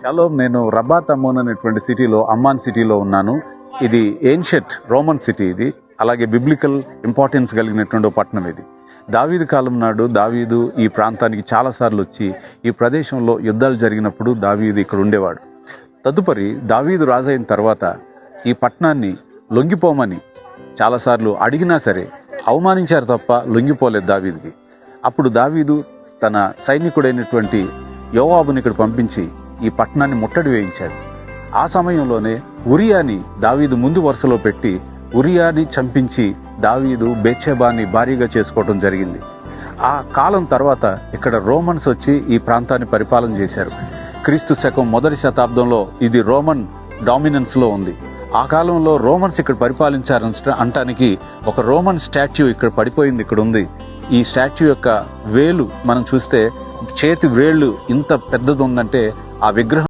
Hello, నేను రబాత్ అమ్మోన్ అనేటువంటి సిటీలో, అమ్మాన్ సిటీలో ఉన్నాను. ఇది ఏన్షియంట్ రోమన్ సిటీ. ఇది అలాగే బిబ్లికల్ ఇంపార్టెన్స్ కలిగినటువంటి పట్టణం. ఇది దావీదు కాలం నాడు దావీదు ఈ ప్రాంతానికి చాలాసార్లు వచ్చి ఈ ప్రదేశంలో యుద్ధాలు జరిగినప్పుడు దావీదు ఇక్కడ ఉండేవాడు. తదుపరి దావీదు రాజైన తర్వాత ఈ పట్టణాన్ని లొంగిపోమని చాలాసార్లు అడిగినా సరే అవమానించారు తప్ప లొంగిపోలేదు దావీదుకి. అప్పుడు దావీదు తన సైనికుడైనటువంటి యోవాబుని ఇక్కడ పంపించి ఈ పట్టణాన్ని ముట్టడి వేయించాడు. ఆ సమయంలోనే ఉరియాని దావీదు ముందు వరుసలో పెట్టి ఉరియాని చంపించి దావీదు బేత్షెబాని భార్యగా చేసుకోవడం జరిగింది. ఆ కాలం తర్వాత ఇక్కడ రోమన్స్ వచ్చి ఈ ప్రాంతాన్ని పరిపాలన చేశారు. క్రీస్తు శకం 1వ శతాబ్దంలో ఇది రోమన్ డామినెన్స్ లో ఉంది. ఆ కాలంలో రోమన్స్ ఇక్కడ అంటానికి ఒక రోమన్ స్టాచ్యూ ఇక్కడ పడిపోయింది, ఇక్కడ ఉంది. ఈ స్టాచ్యూ యొక్క వేలు మనం చూస్తే చేతి వేళ్ళు ఇంత పెద్దది ఉందంటే ఆ విగ్రహం